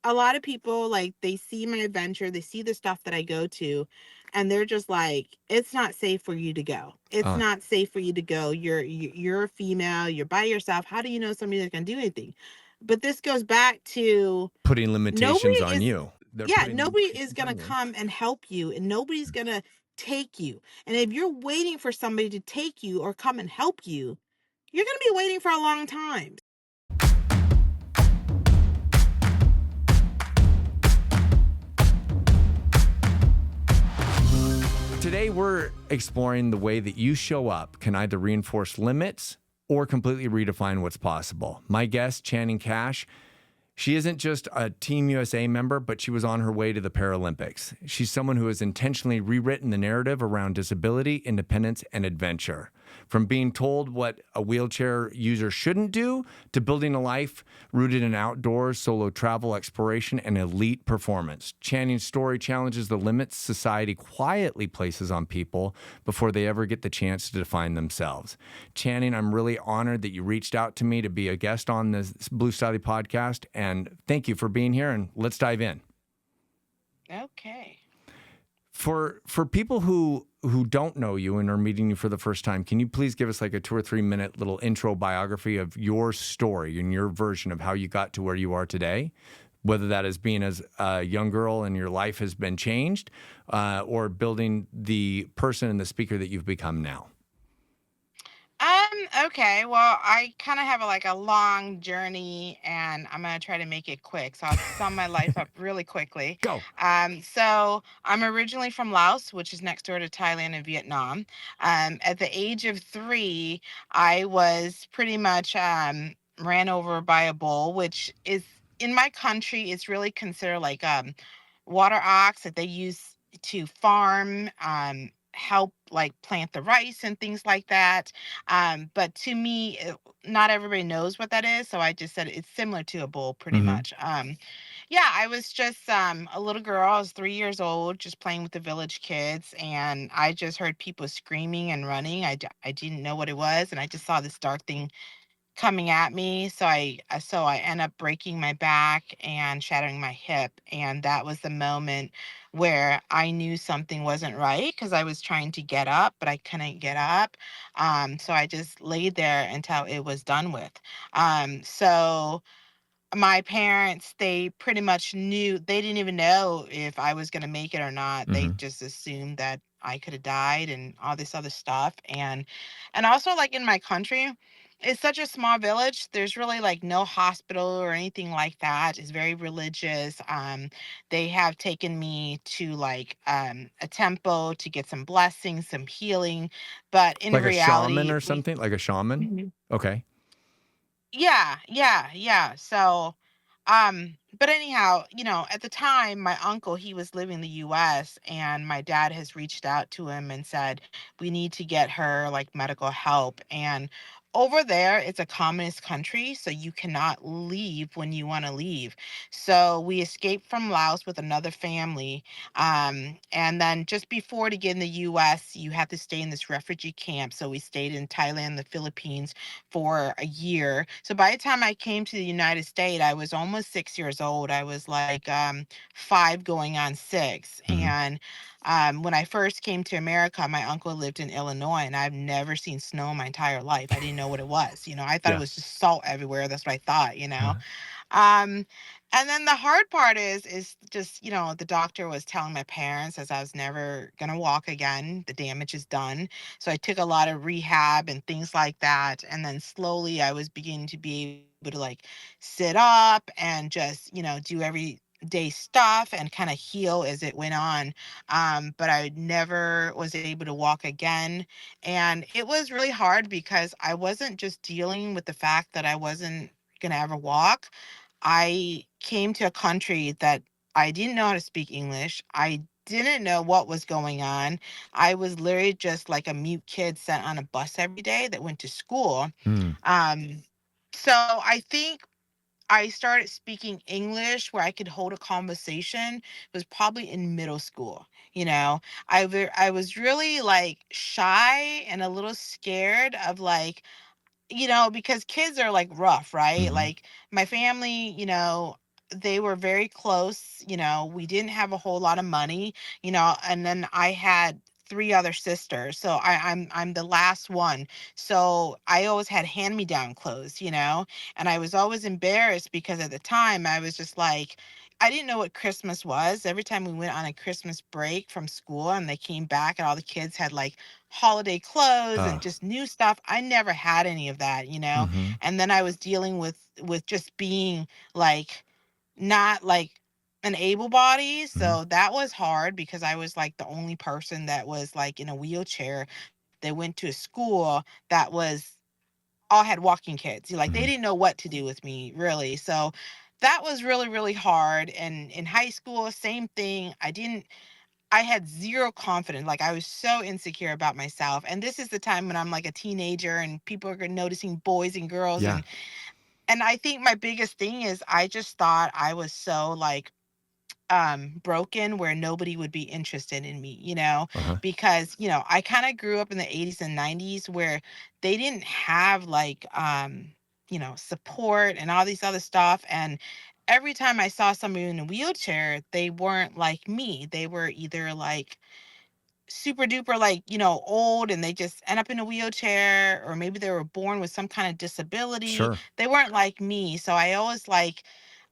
a lot of people, like, they see my adventure, they see the stuff that I go to, and they're just like, it's not safe for you to go. It's Uh, not safe for you to go. You're a female, you're by yourself. How do you know somebody that's gonna do anything? But this goes back to Putting nobody limitations on is you. They're yeah, putting nobody is limitations gonna on you. come and help you, and nobody's gonna take you. And if you're waiting for somebody to take you or come and help you, you're gonna be waiting for a long time. Today, we're exploring the way that you show up can either reinforce limits or completely redefine what's possible. My guest, Channing Cash, she isn't just a Team USA member, but she was on her way to the Paralympics. She's someone who has intentionally rewritten the narrative around disability, independence, and adventure. From being told what a wheelchair user shouldn't do to building a life rooted in outdoors, solo travel, exploration, and elite performance. Channing's story challenges the limits society quietly places on people before they ever get the chance to define themselves. Channing, I'm really honored that you reached out to me to be a guest on this Blue Stiley podcast, and thank you for being here, and let's dive in. Okay. For people who don't know you and are meeting you for the first time, can you please give us like a 2 or 3 minute little intro biography of your story and your version of how you got to where you are today? Whether that is being as a young girl and your life has been changed, or building the person and the speaker that you've become now. Okay. Well, I kind of have a long journey, and I'm gonna try to make it quick. So I'll sum my life up really quickly. Go. So I'm originally from Laos, which is next door to Thailand and Vietnam. At the age of 3, I was pretty much ran over by a bull, which is in my country, it's really considered like water ox that they use to farm. Help like plant the rice and things like that. But to me, not everybody knows what that is. So I just said it's similar to a bull, pretty Mm-hmm. much. Yeah, I was just a little girl. I was 3 years old, just playing with the village kids, and I just heard people screaming and running. I didn't know what it was, and I just saw this dark thing coming at me. So I end up breaking my back and shattering my hip, and that was the moment where I knew something wasn't right because I was trying to get up, but I couldn't get up. So I just laid there until it was done with. So my parents, they pretty much knew, they didn't even know if I was going to make it or not. They Mm-hmm. just assumed that I could have died and all this other stuff. And also, like, in my country, it's such a small village. There's really like no hospital or anything like that. It's very religious. They have taken me to like a temple to get some blessings, some healing, but in Like a shaman reality, or something? Like a shaman? Mhm. Okay. Yeah, yeah, yeah. So, but anyhow, at the time, my uncle, he was living in the US, and my dad has reached out to him and said, we need to get her like medical help. And over there, it's a communist country, so you cannot leave when you want to leave. So we escaped from Laos with another family. And then just before to get in the US, you have to stay in this refugee camp. So we stayed in Thailand, the Philippines for a year. So by the time I came to the United States, I was almost 6 years old. I was like 5 going on 6. Mm-hmm. And when I first came to America, my uncle lived in Illinois, and I've never seen snow in my entire life. I didn't know what it was. I thought it Yeah. was just salt everywhere. That's what I thought. Um, and then the hard part is just, the doctor was telling my parents as I was never gonna walk again. The damage is done. So I took a lot of rehab and things like that. And then slowly I was beginning to be able to like sit up and just, do everyday stuff and kind of heal as it went on. But I never was able to walk again. And it was really hard because I wasn't just dealing with the fact that I wasn't gonna ever walk. I came to a country that I didn't know how to speak English. I didn't know what was going on. I was literally just like a mute kid sent on a bus every day that went to school. Mm. Um, so I think I started speaking English where I could hold a conversation was probably in middle school. I was really like shy and a little scared of like, because kids are like rough, right? Mm-hmm. Like my family, they were very close. We didn't have a whole lot of money, and then I had three other sisters. So I'm the last one. So I always had hand-me-down clothes, and I was always embarrassed because at the time I was just like, I didn't know what Christmas was. Every time we went on a Christmas break from school and they came back and all the kids had like holiday clothes and Uh, just new stuff, I never had any of that. mm-hmm, And then I was dealing with just being like not like an able body. mm-hmm. So that was hard because I was like the only person that was like in a wheelchair. They went to a school that was all had walking kids. Like they Mm-hmm. didn't know what to do with me really. So that was really, really hard. And in high school, same thing. I had zero confidence. Like I was so insecure about myself. And this is the time when I'm like a teenager and people are noticing boys and girls. Yeah. And I think my biggest thing is I just thought I was so like broken where nobody would be interested in me, Uh-huh. because I kind of grew up in the 80s and 90s where they didn't have like support and all these other stuff. And every time I saw somebody in a wheelchair, they weren't like me. They were either like super duper like old and they just end up in a wheelchair, or maybe they were born with some kind of disability. Sure. They weren't like me, so I always like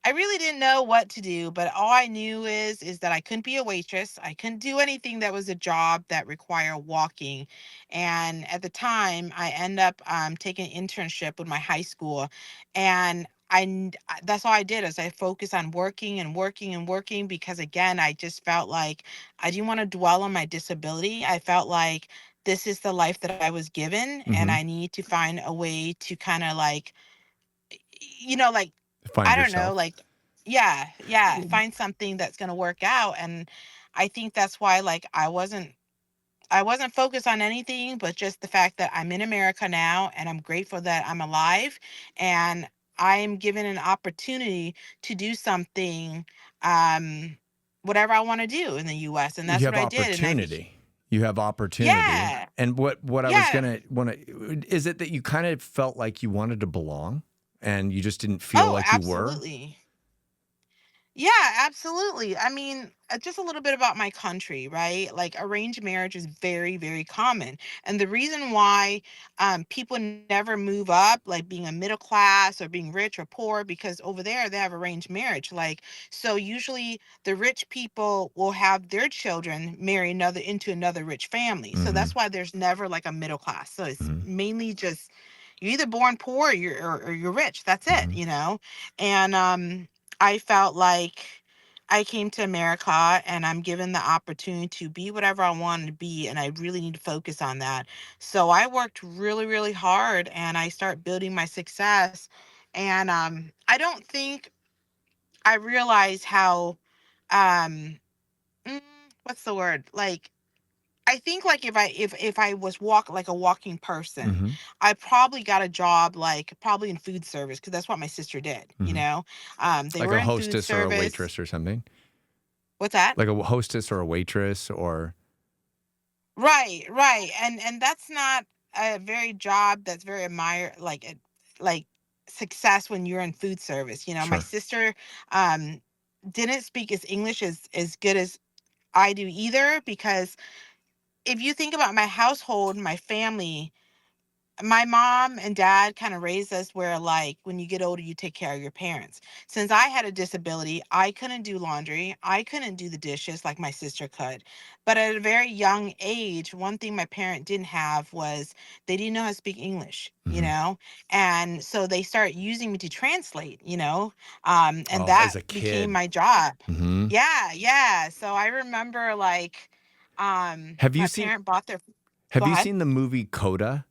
I really didn't know what to do, but all I knew is that I couldn't be a waitress. I couldn't do anything that was a job that required walking. And at the time I end up taking an internship with my high school, and that's all I did is I focused on working and working and working, because again I just felt like I didn't want to dwell on my disability. I felt like this is the life that I was given, and Mm-hmm. I need to find a way to kind of like, like, Find I don't know, yourself. like, yeah, yeah, find something that's going to work out. And I think that's why, like, I wasn't focused on anything but just the fact that I'm in America now and I'm grateful that I'm alive, and I am given an opportunity to do something, um, whatever I want to do in the US. And You that's what have I did. And opportunity. You have opportunity. yeah, And what I was yeah. gonna want to is it that you kind of felt like you wanted to belong and you just didn't feel Oh, like you were? absolutely. Yeah, absolutely. I mean, just a little bit about my country, right? Like arranged marriage is very, very common. And the reason why people never move up, like being a middle class or being rich or poor, because over there they have arranged marriage. Like, so usually the rich people will have their children marry another into another rich family. So Mm-hmm. that's why there's never like a middle class. So it's Mm-hmm. mainly just you're either born poor or you're rich. That's Mm-hmm. it. And I felt like I came to America and I'm given the opportunity to be whatever I wanted to be, and I really need to focus on that. So I worked really, really hard and I start building my success. And I don't think I realized how um mm, what's the word? Like I think like if I was like a walking person, Mm-hmm. I probably got a job like probably in food service, because that's what my sister did, Mm-hmm. They Like were a in food hostess or a service. waitress or something? What's that? Like a hostess or a waitress or Right, right. And that's not a very job that's very like success when you're in food service. My sure. sister um didn't speak as English as good as I do either, because if you think about my household, my family, my mom and dad kind of raised us where like when you get older you take care of your parents. Since I had a disability, I couldn't do laundry, I couldn't do the dishes like my sister could. But at a very young age, one thing my parent didn't have was they didn't know how to speak Mm-hmm. English. And so they start using me to translate. And Oh, that as a became kid. my job. Mm-hmm. Yeah, yeah. So I remember like Have you my seen parent bought their have go you ahead. seen the movie Coda?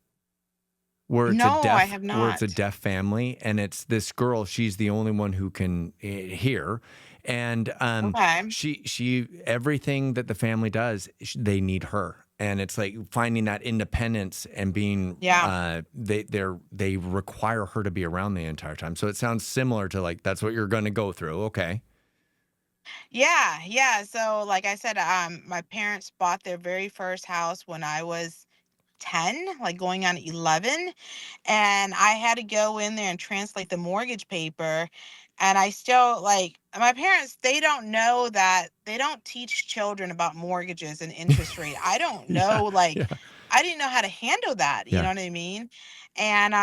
No, I have Where it's a not. deaf family and it's this girl, she's the only one who can hear. And Okay. she everything that the family does, they need her. And it's like finding that independence and being Yeah. they require her to be around the entire time. So it sounds similar to like that's what you're going to go through. Okay. Yeah, yeah. So like I said, my parents bought their very first house when I was 10, like going on 11, and I had to go in there and translate the mortgage paper. And I still like my parents, they don't know that they don't teach children about mortgages and interest rate. I don't Yeah. know, like, Yeah. I didn't know how to handle that. You know Yeah. what I mean? And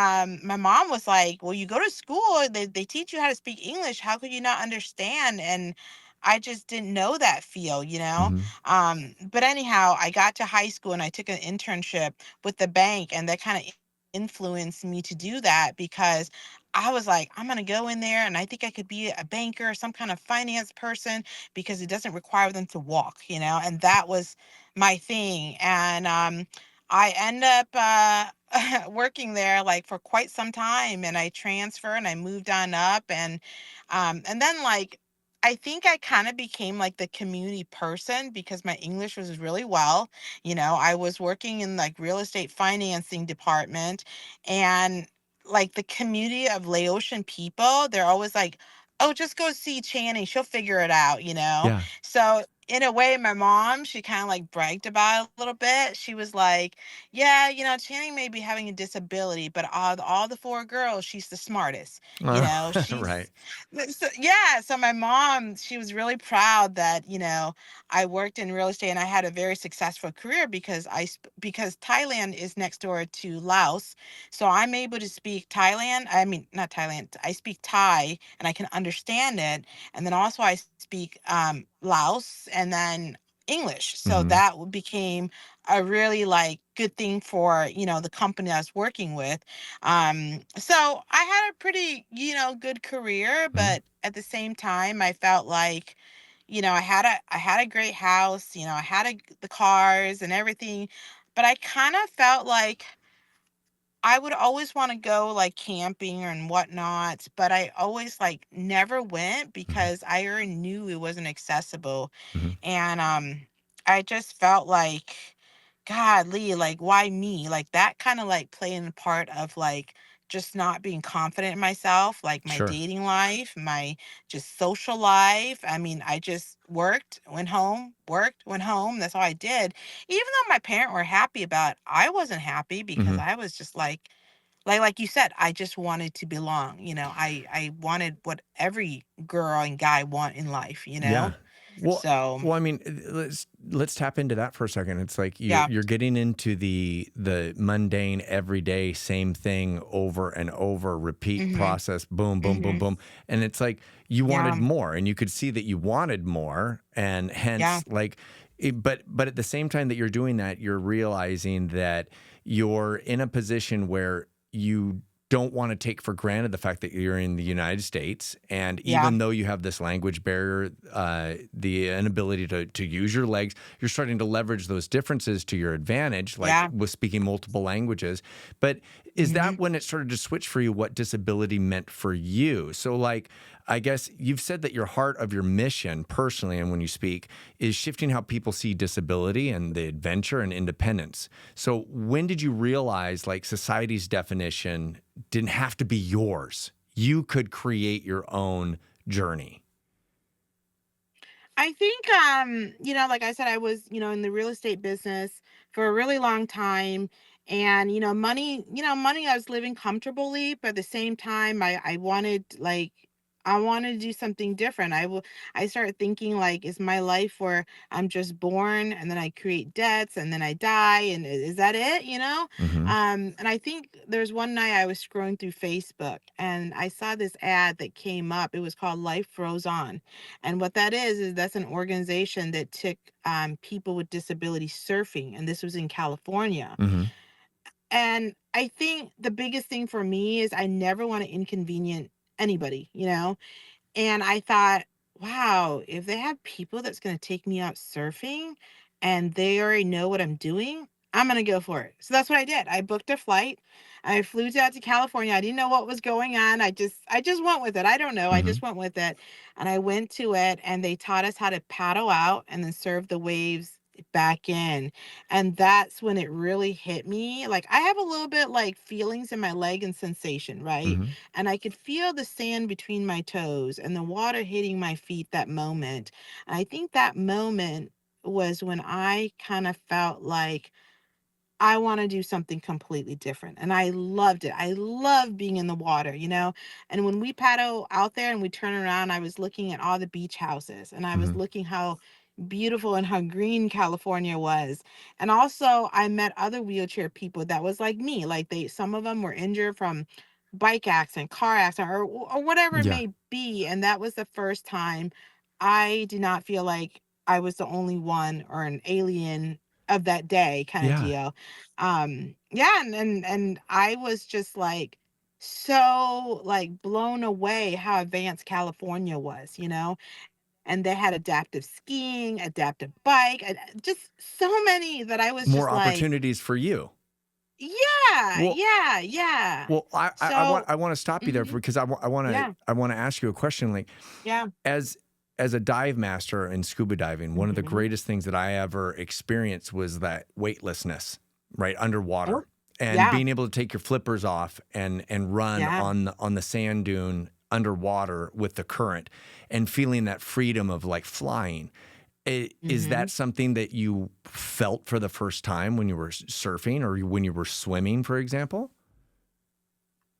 my mom was like, well, you go to school, they teach you how to speak English. How could you not understand? And I just didn't know that feel, you know? Hmm. But anyhow, I got to high school and I took an internship with the bank, and that kind of influenced me to do that because I was like, I'm gonna go in there and I think I could be a banker or some kind of finance person because it doesn't require them to walk, you know, and that was my thing. And I end up working there like for quite some time, and I transfer and I moved on up, and then like I think I kind of became like the community person because my English was really well. You know, I was working in like real estate financing department, and like the community of Laotian people, they're always like, "Oh, just go see Channing. She'll figure it out," you know? Yeah. So in a way, my mom, she kind of like bragged about it a little bit. She was like, "Yeah, you know, Channing may be having a disability, but all the four girls, she's the smartest. You know, Right. she's so, yeah." So my mom, she was really proud that I worked in real estate and I had a very successful career because because Thailand is next door to Laos, so I'm able to speak Thailand. I mean, not Thailand. I speak Thai and I can understand it. And then also I speak Laos and then English. So Hmm. that became a really like good thing for, the company I was working with. So I had a pretty, good career, Hmm. but at the same time I felt like, I had a great house, I had the cars and everything, but I kind of felt like I would always wanna go, like, camping and whatnot, but I always, like, never went Hmm. because I already knew it wasn't accessible, Hmm. and, I just felt like, "Golly, like, why me?" Like, that kinda, like, playing a part of, like, just not being confident in myself, like, my Sure. dating life, my just social life. I mean, I just worked, went home, that's all I did. Even though my parents were happy about it, I wasn't happy because Hmm. I was just like you said, I just wanted to belong. I wanted what every girl and guy want in life, you Yeah. know? Well, So, well, I mean, let's tap into that for a second. It's like you're yeah. you're getting into the mundane, everyday, same thing over and over, repeat Mhm. process, boom, boom, boom, Mhm. boom, and it's like you wanted Yeah. more, and you could see that you wanted more, and Yeah. hence, like, but at the same time that you're doing that, you're realizing that you're in a position where you don't want to take for granted the fact that you're in the United States. And Yeah. even though you have this language barrier, the inability to use your legs, you're starting to leverage those differences to your advantage, like Yeah. with speaking multiple languages. But is that Mhm. when it started to switch for you what disability meant for you? So, like, I guess you've said that your heart of your mission personally, and when you speak, is shifting how people see disability and the adventure and independence. So, when did you realize like society's definition didn't have to be yours? You could create your own journey. I think, like I said, I was, in the real estate business for a really long time. And, money, I was living comfortably, but at the same time, I wanted to do something different. I started thinking like, is my life where I'm just born and then I create debts and then I die? And is that it? Hmm. And I think there's one night I was scrolling through Facebook and I saw this ad that came up. It was called Life Froze On, and what that is that's an organization that took people with disabilities surfing, and this was in California. Hmm. And I think the biggest thing for me is I never want to inconvenient anybody. And I thought, wow, if they have people that's going to take me out surfing and they already know what I'm doing, I'm going to go for it. So that's what I did. I booked a flight. I flew out to California. I didn't know what was going on. I just went with it. I don't know. I Hmm. just went with it. And I went to it and they taught us how to paddle out and then surf the waves back in. And that's when it really hit me. Like I have a little bit like feelings in my leg and sensation, right? Hmm. And I could feel the sand between my toes and the water hitting my feet that moment. And I think that moment was when I kind of felt like I want to do something completely different. And I loved it. I love being in the water, you know. And when we paddle out there and we turn around, I was looking at all the beach houses and I was Mhm. looking how beautiful and how green California was. And also I met other wheelchair people that was like me. Like some of them were injured from bike accident, car accident, or whatever it Yeah. may be. And that was the first time I did not feel like I was the only one or an alien of that day kind of Yeah. deal. Yeah, and I was just like so like blown away how advanced California was, you know. And they had adaptive skiing, adaptive bike, and just so many that I was More just like, opportunities for you. yeah, Well, yeah, yeah. well, So, I want to stop you there mhm, because yeah, I want to ask you a question. Like, yeah, as as a dive master in scuba diving, one of the mhm. greatest things that I ever experienced was that weightlessness, right, underwater, Oh, and yeah, being able to take your flippers off and run yeah, on the sand dune underwater with the current, and feeling that freedom of like flying. Is mhm. that something that you felt for the first time when you were surfing or when you were swimming, for example?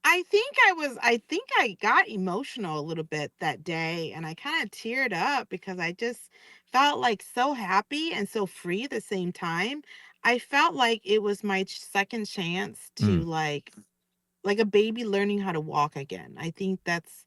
I think I got emotional a little bit that day and I kind of teared up because I just felt like so happy and so free at the same time. I felt like it was my second chance to Mm, like a baby learning how to walk again. I think that's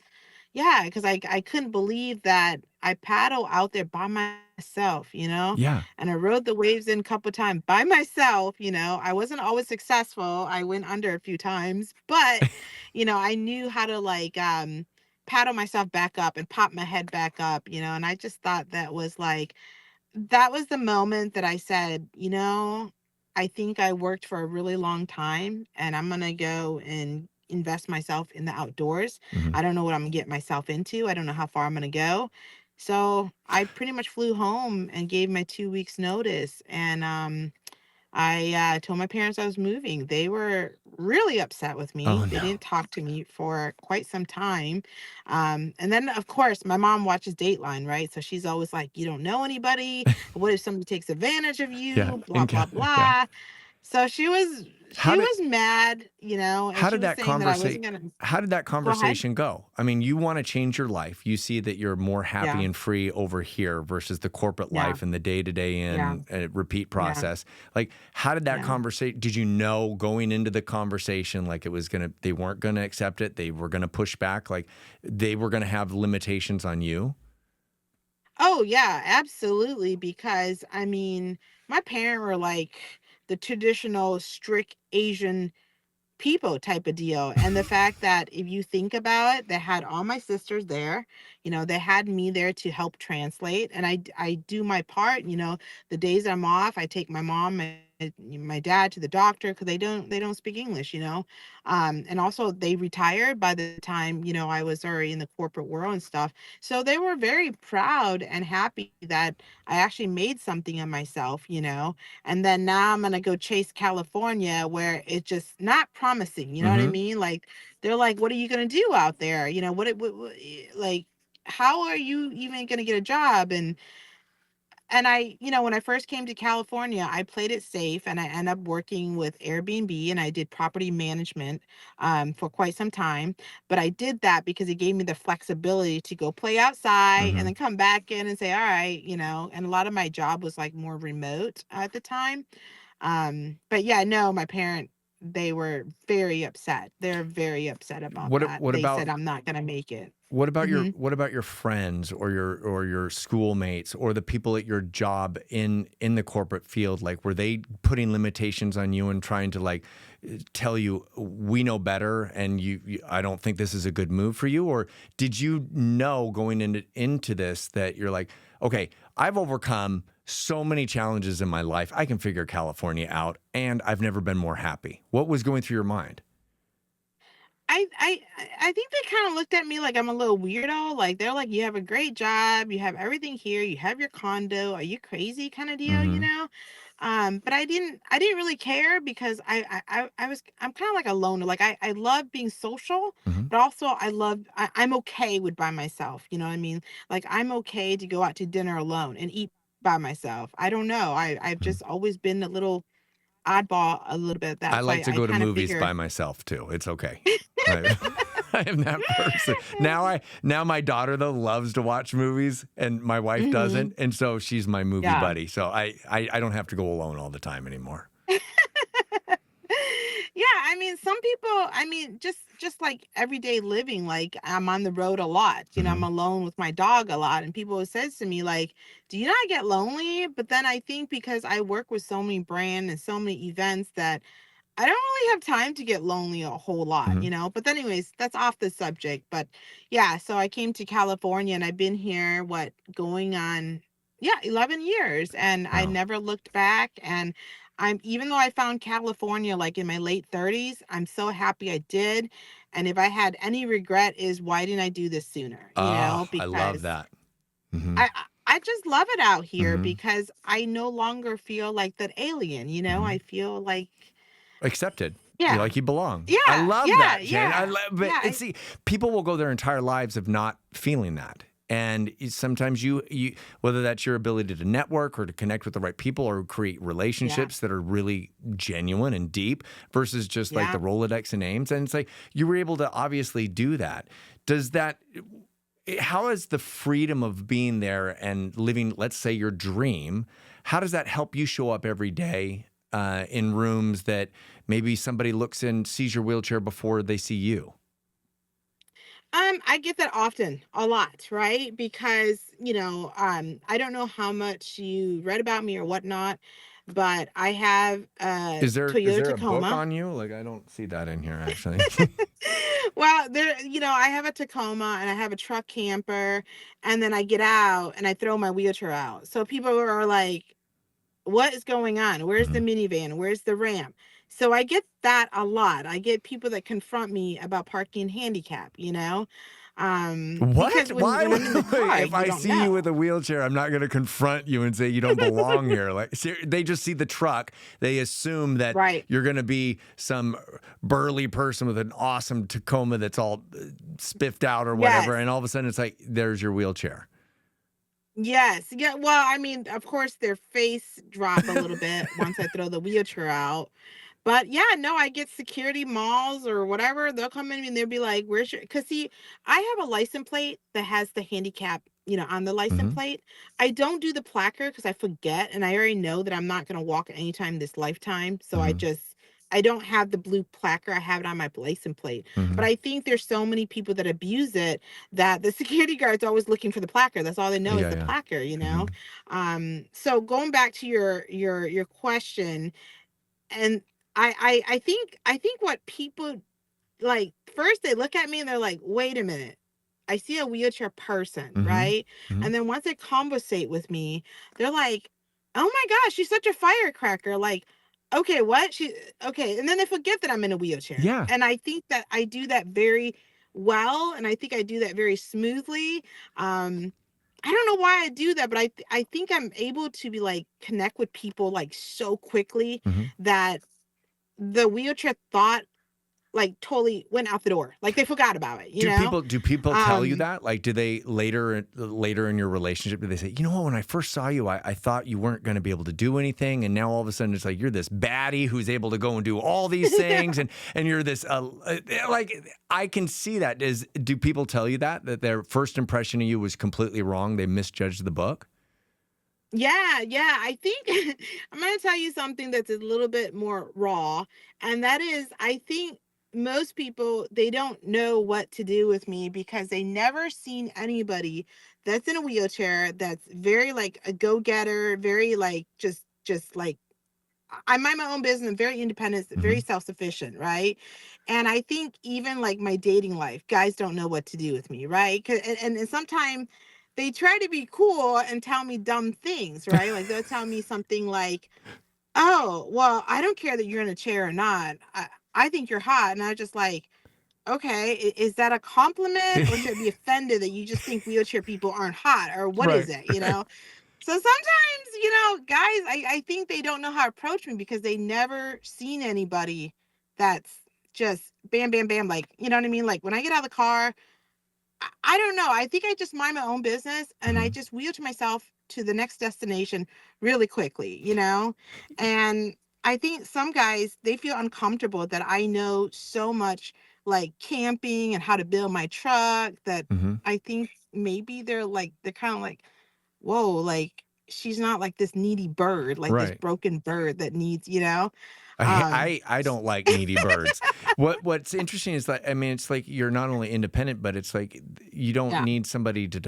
yeah, because I couldn't believe that I paddle out there by myself, you know, yeah. and I rode the waves in a couple times by myself, you know. I wasn't always successful. I went under a few times, but you know, I knew how to like paddle myself back up and pop my head back up, you know, and I just thought that was the moment that I said, you know, I think I worked for a really long time and I'm going to go and invest myself in the outdoors. Mhm. I don't know what I'm going to get myself into. I don't know how far I'm going to go. So I pretty much flew home and gave my 2 weeks notice. And I told my parents I was moving. They were really upset with me. Oh They no. didn't talk to me for quite some time. And then, of course, my mom watches Dateline, right? So she's always like, you don't know anybody. What if somebody takes advantage of Yeah. you? Blah, And blah, yeah. blah. So How she did was mad, you know, and how she did was that saying that I wasn't gonna go ahead. conversation go? I mean, you want to change your life. You see that you're more happy Yeah, and free over here versus the corporate yeah, life and the day-to-day yeah, and repeat yeah, process. Like, how did that yeah. conversation did you know going into the conversation like it was going to they weren't going to accept it, they were going to push back, like they were going to have limitations on you? Oh yeah, absolutely. Because I mean, my parents were like the traditional strict Asian people type of deal. And the fact that if you think about it, they had all my sisters there, you know, they had me there to help translate. And I do my part, you know, the days I'm off, I take my mom and my dad to the doctor because they don't speak English, you know. And also they retired by the time, you know, I was already in the corporate world and stuff. So they were very proud and happy that I actually made something of myself, you know. And then now I'm gonna go chase California where it's just not promising, you know what I Mhm. mean? Like they're like, "What are you gonna do out there?" You know, like how are you even gonna get a job? And I, you know, when I first came to California, I played it safe and I ended up working with Airbnb and I did property management for quite some time. But I did that because it gave me the flexibility to go play outside and Mhm. then come back in and say, all right, you know, and a lot of my job was like more remote at the time. But yeah, no, my parent, they were very upset. They're very upset about that. What They about said I'm not gonna make it. Hmm. what about your friends or your schoolmates or the people at your job in the corporate field? Like, were they putting limitations on you and trying to like tell you we know better and I don't think this is a good move for you? Or did you know going into this that you're like, okay, I've overcome so many challenges in my life. I can figure California out and I've never been more happy. What was going through your mind? I think they kind of looked at me like I'm a little weirdo. Like they're like, you have a great job, you have everything here, you have your condo. Are you crazy? Kind of deal, you Mhm. know. But I didn't really care because I'm kind of like a loner. Like I love being social, Mhm. but also I'm okay with by myself. You know what I mean? Like I'm okay to go out to dinner alone and eat by myself. I don't know. I've Mhm. just always been a little oddball a little bit of I that. So like to I go to kind of movies figure. by myself too. It's okay. I, I am that person. Now my daughter though loves to watch movies and my wife Hmm. doesn't, and so she's my movie Yeah. buddy. So I don't have to go alone all the time anymore. Yeah, I mean, some people, I mean, just like everyday living, like I'm on the road a lot. I'm Hmm. alone with my dog a lot, and people have said to me like, "Do you not get lonely?" But then I think because I work with so many brands and so many events that I don't really have time to get lonely a whole lot, Hmm. But anyways, that's off the subject. But yeah, so I came to California and I've been here, what, going on, yeah, 11 years. And I Wow. never looked back. And even though I found California like in my late 30s, I'm so happy I did. And if I had any regret is why didn't I do this sooner, Oh, I love because that. Hmm. I just love it out here Hmm. because I no longer feel like that alien, I Hmm. feel like, Accepted. You yeah. like you belong. I Yeah, love yeah, that, Jen. I yeah, love, but yeah, see, people will go their entire lives of not feeling that. And sometimes you, whether that's your ability to network or to connect with the right people or create yeah, relationships that are really genuine and deep versus just like the yeah. Rolodex and names. And it's like you were able to obviously do that. Does that, how is the freedom of being there and living, let's say, your dream, how does that help you show up every day in rooms that maybe somebody looks and sees your wheelchair before they see you? I get that often, a lot, right? Because, I don't know how much you read about me or whatnot, but I have a Is Toyota there a book Tacoma. on you? Like I don't see that in here actually. Well, I have a Tacoma and I have a truck camper, and then I get out and I throw my wheelchair out. So people are like, what is going on? Where's the Mhm. minivan? Where's the ramp? So I get that a lot. I get people that confront me about parking handicap, What? because when Why when I'm in the wait, car, if you I don't see you with know. a wheelchair, I'm not going to confront you and say you don't belong here. Like they just see the truck. They assume that Right. you're going to be some burly person with an awesome Tacoma that's all spiffed out or whatever, Yes. and all of a sudden it's like there's your wheelchair. Yes. Yeah. Well, I mean, of course, their face drop a little bit once I throw the wheelchair out. But yeah, no, I get security malls or whatever. They'll come in and they'll be like, "Where's your?" Because see, I have a license plate that has the handicap, on the license Hmm. plate. I don't do the placard because I forget, and I already know that I'm not going to walk anytime this lifetime. So Hmm. I don't have the blue placard. I have it on my license plate. But Hmm. I think there's so many people that abuse it that the security guard's always looking for the placard. That's all they know is Yeah, the yeah. placard. Hmm. So going back to your question, and I think what people like, first they look at me and they're like, wait a minute. I see a wheelchair person, Hmm. right? Hmm. And then once they conversate with me, they're like, oh my gosh, she's such a firecracker. Like, okay, what? Okay. And then they forget that I'm in a wheelchair. Yeah. And I think that I do that very well. And I think I do that very smoothly. Um, I don't know why I do that, but I think I'm able to be like connect with people like so quickly Hmm. that the wheelchair thought like totally went out the door. Like they forgot about it, Do people tell you Um, that? Like, do they later in your relationship, do they say, you know what, when I first saw you, I thought you weren't going to be able to do anything, and now all of a sudden it's like you're this baddie who's able to go and do all these things, and you're this like I can see that. Do people tell you that their first impression of you was completely wrong? They misjudged the book. yeah, yeah. I think I'm gonna tell you something that's a little bit more raw, and that is I think most people they don't know what to do with me because they never seen anybody that's in a wheelchair that's very like a go-getter, very like just like I mind my own business, very independent, very Hmm. self-sufficient, right? And I think even like my dating life, guys don't know what to do with me, right? And sometimes they try to be cool and tell me dumb things, right? Like they'll tell me something like, "Oh, well, I don't care that you're in a chair or not. I think you're hot." And I just like, okay, is that a compliment or should I be offended that you just think wheelchair people aren't hot or what is Right. it, So sometimes, guys, I think they don't know how to approach me because they never seen anybody that's just bam, bam, bam. Like, you know what I mean? Like when I get out of the car, I don't know. I think I just mind my own business and I Hmm. just wheel to myself to the next destination really quickly. And I think some guys, they feel uncomfortable that I know so much, like, camping and how to build my truck, that Hmm. I think maybe they're kind of like, whoa, like, she's not like this needy bird, like this Right. broken bird that needs, I, um I I don't like needy birds. What's interesting is that, I mean, it's like you're not only independent, but it's like you don't yeah. need somebody to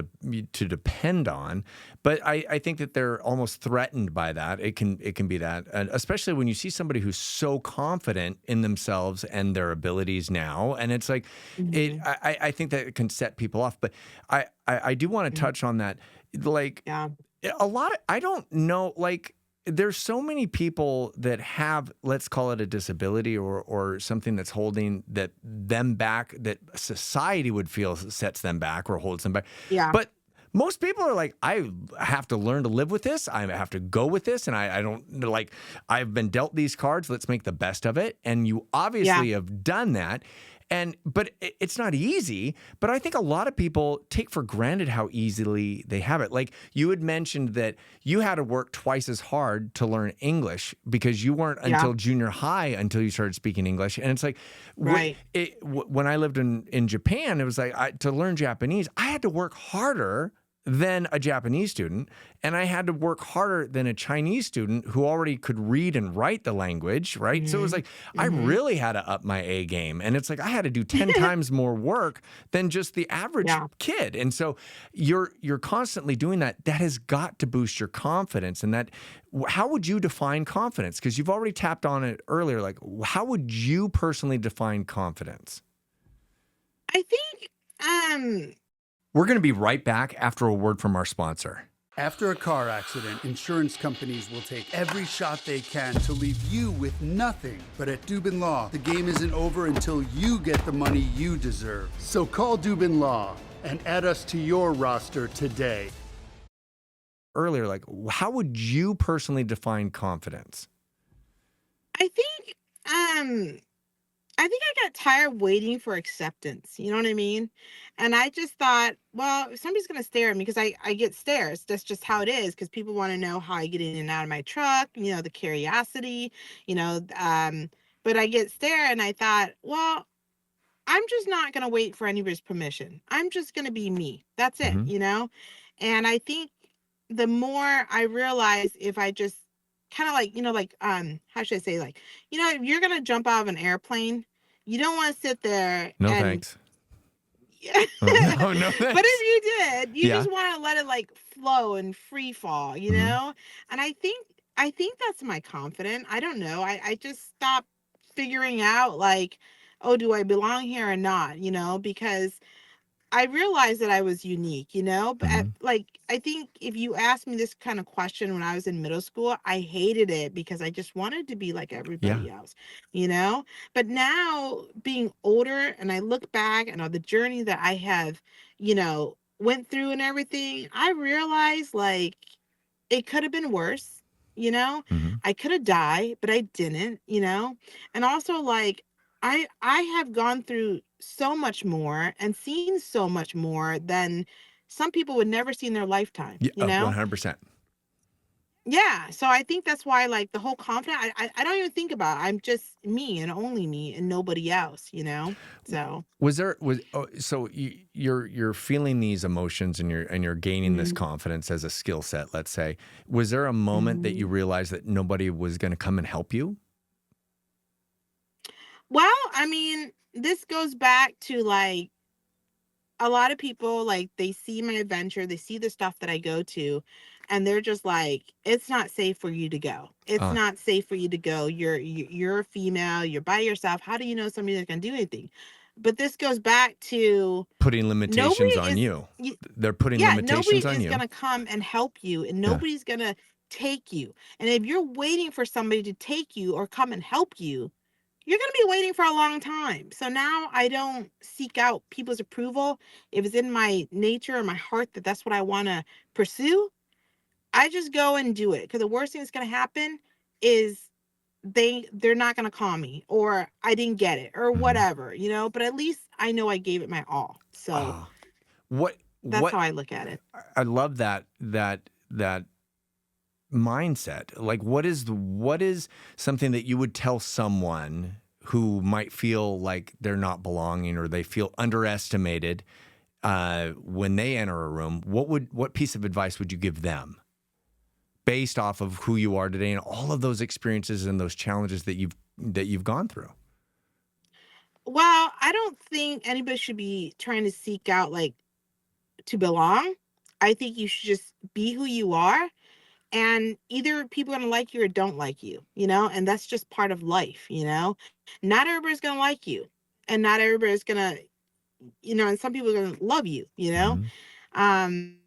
depend on. But I think that they're almost threatened by that. It can be that, and especially when you see somebody who's so confident in themselves and their abilities now, and it's like it. Mhm. I think that it can set people off. But I do want to Mhm. touch on that, like Yeah. a lot of, I don't know, like there's so many people that have, let's call it a disability or something that's holding that them back, that society would feel sets them back or holds them back. Yeah. But most people are like, I have to learn to live with this. I have to go with this. And I don't like, I've been dealt these cards. Let's make the best of it. And you Yeah. obviously have done that. But it's not easy. But I think a lot of people take for granted how easily they have it. Like you had mentioned that you had to work twice as hard to learn English because you weren't Yeah. until junior high until you started speaking English. And it's like, Right. when I lived in Japan, it was like to learn Japanese, I had to work harder than a Japanese student, and I had to work harder than a Chinese student who already could read and write the language, right? So it was Mhm. like I Mhm. really had to up my A game, and it's like I had to do 10 times more work than just the average Yeah. kid. And so you're constantly doing that. That has got to boost your confidence. And that, how would you define confidence? Because you've already tapped on it earlier. Like, how would you personally define confidence? I think, We're going to be right back after a word from our sponsor. After a car accident, insurance companies will take every shot they can to leave you with nothing. But at Dubin Law, the game isn't over until you get the money you deserve. So call Dubin Law and add us to your roster today. Earlier, like, how would you personally define confidence? I think, I think I got tired waiting for acceptance. You know what I mean? And I just thought, well, if somebody's gonna stare at me, because I get stares. That's just how it is. Because people want to know how I get in and out of my truck. The curiosity. You know, but I get stare, and I thought, well, I'm just not gonna wait for anybody's permission. I'm just gonna be me. That's it. Hmm. And I think the more I realize, if I just kind of like, how should I say, like, if you're gonna jump out of an airplane, you don't want to sit there No and thanks. yeah. No, no But thanks. if you did, you Yeah. just want to let it like flow and free fall, Hmm. And I think that's my confidence. I don't know. I just stopped figuring out, like, oh, do I belong here or not? Because I realized that I was unique, but Hmm. like, I think if you asked me this kind of question when I was in middle school, I hated it because I just wanted to be like Yeah. everybody else, you know? But now, being older, and I look back and on the journey that I have, went through and everything, I realized, like, it could have been worse, you know? Hmm. I could have died, but I didn't. And also, like, I have gone through so much more and seen so much more than some people would never see in their lifetime, Yeah. you know? 100%. Yeah, so I think that's why, like, the whole confidence, I don't even think about it. I'm just me and only me and nobody else? So, So you're feeling these emotions and you're gaining this mhm, confidence as a skill set, let's say. Was there a moment that you mhm. realized that nobody was going to come and help you? Well, I mean, this goes back to, like, a lot of people, like, they see my adventure, they see the stuff that I go to, and they're just like, it's not safe for you to go. It's Uh, not safe for you to go. You're a female, you're by yourself. How do you know somebody's gonna do anything? But this goes back to, Putting nobody limitations on is you. y- They're putting yeah, nobody limitations on is you. gonna come and help you, and Yeah. nobody's gonna take you. And if you're waiting for somebody to take you or come and help you, you're going to be waiting for a long time. So now I don't seek out people's approval. If it's in my nature or my heart that that's what I want to pursue, I just go and do it. Because the worst thing that's going to happen is they're not going to call me, or I didn't get it, or Hmm. whatever. But at least I know I gave it my all. So Oh, what that's how what I look at it. I love that mindset? Like, what is something that you would tell someone who might feel like they're not belonging or they feel underestimated when they enter a room? What piece of advice would you give them based off of who you are today and all of those experiences and those challenges that you've gone through? Well, I don't think anybody should be trying to seek out like to belong. I think you should just be who you are, and either people are gonna like you or don't like you, and that's just part of life. Not everybody's gonna like you, and not everybody's gonna, and some people are gonna love you. Mm-hmm. Um,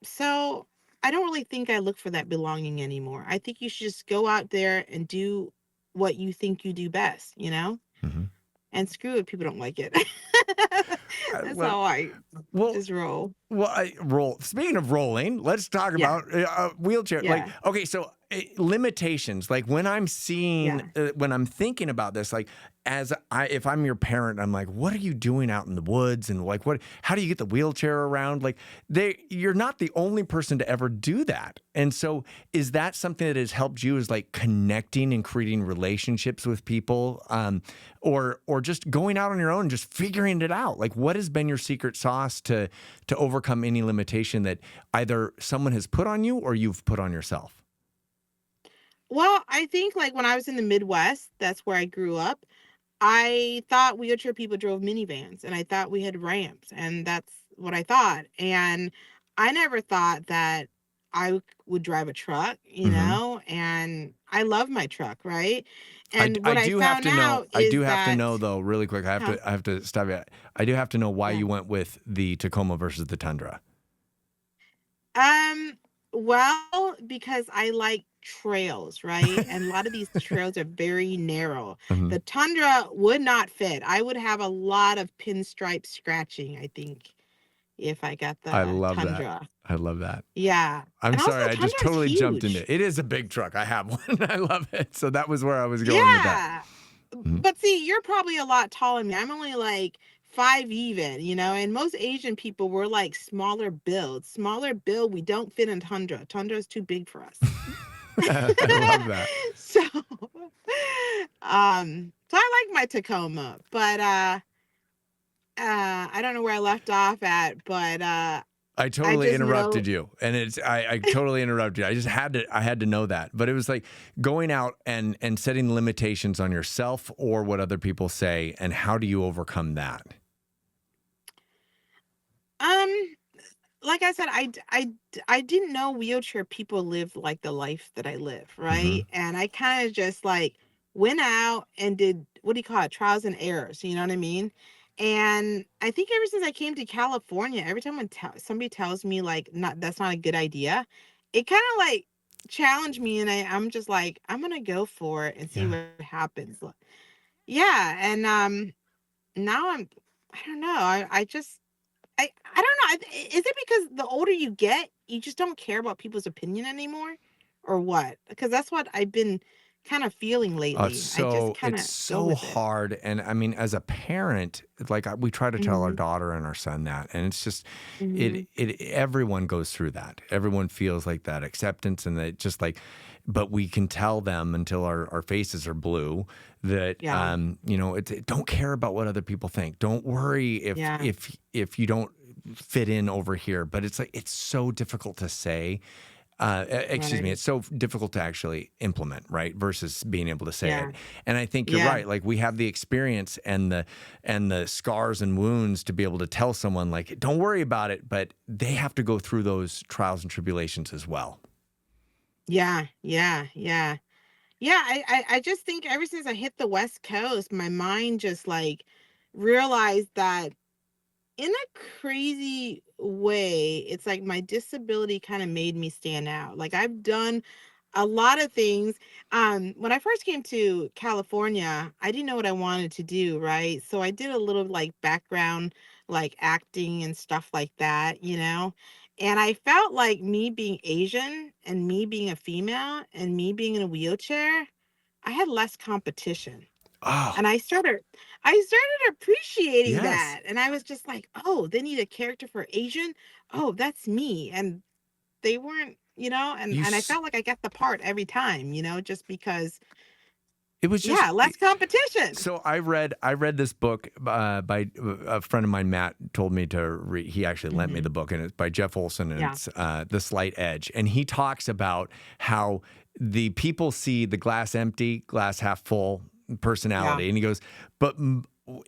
so I don't really think I look for that belonging anymore. I think you should just go out there and do what you think you do best. Mm-hmm. And screw it, people don't like it. That's Well, how I well, just roll. Well, I roll. Speaking of rolling, let's talk Yeah, about wheelchair. Like, yeah, okay, so limitations. Like when I'm seeing, yeah. when I'm thinking about this, like if I'm your parent, I'm like, what are you doing out in the woods? And like, how do you get the wheelchair around? Like, you're not the only person to ever do that. And so, is that something that has helped you? Is like connecting and creating relationships with people, or just going out on your own and just figuring it out? Like, what has been your secret sauce to overcome any limitation that either someone has put on you or you've put on yourself? Well, I think like when I was in the Midwest, that's where I grew up. I thought wheelchair people drove minivans, and I thought we had ramps, and that's what I thought. And I never thought that would drive a truck, Hmm. and I love my truck, right? And what I found out I is do have to that, know though, really quick. huh, I have to stop you. I do have to know why yeah. you went with the Tacoma versus the Tundra. Um, well, because I like trails, right? And a lot of these trails are very narrow. Hmm. The Tundra would not fit. I would have a lot of pinstripe scratching, I think, if I got I the love that. Tundra. I love that. Yeah. I'm And also sorry, the I just Tundra is totally jumped into it. huge. It is a big truck. I have one. I love it. So that was where I was going with that. Yeah. Mhm. But see, you're probably a lot taller than me. I'm only like 5 even, and most Asian people were like smaller builds. Smaller build, we don't fit in Tundra. Tundra is too big for us. I love that. So, so I like my Tacoma, but I don't know where I left off at, but I I totally just interrupted know, you, and I totally interrupted you. I had to know that, but it was like going out and setting limitations on yourself or what other people say, and how do you overcome that? um, like I said, I didn't know wheelchair people live like the life that I live, Hmm. right? And I kind of just like went out and did, what do you call it, trials and errors, you know what I mean? And I think ever since I came to California, every time when somebody tells me like not that's not a good idea, it kind of like challenged me, and I'm just like I'm gonna go for it and see Yeah. what happens. Yeah, and now I don't know. I just I don't know. Is it because the older you get, you just don't care about people's opinion anymore, or what? Because that's what I've been kind of feeling lately. I just kind It's of go so with it. hard, and I mean, as a parent, like we try to tell our Mhm. daughter and our son that, and it's just Mhm. everyone goes through that. Everyone feels like that acceptance, and that just like, but we can tell them until our faces are blue that Yeah. don't care about what other people think. Don't worry Yeah. if you don't fit in over here. But it's like it's so difficult to say. Excuse me, Right. it's so difficult to actually implement, right? Versus being able to say Yeah. it. And I think you're Yeah. right. Like we have the experience and the scars and wounds to be able to tell someone like, don't worry about it, but they have to go through those trials and tribulations as well. Yeah. Yeah. Yeah. Yeah. I just think ever since I hit the West Coast, my mind just like realized that in a crazy way, it's like my disability kind of made me stand out. Like I've done a lot of things. When I first came to California, I didn't know what I wanted to do, right? So I did a little like background, like acting and stuff like that. And I felt like me being Asian and me being a female and me being in a wheelchair, I had less competition. Oh, And I started appreciating yes. that, and I was just like, "Oh, they need a character for Asian? Oh, that's me." And they weren't, You and I s- felt like I get the part every time, just because, it was just yeah, less competition. so I read this book by a friend of mine, Matt, told me to read. He actually lent me Hmm. the book, and it's by Jeff Olson, and Yeah. it's The Slight Edge. And he talks about how the people see the glass empty, glass half full Yeah. personality, and he goes, "But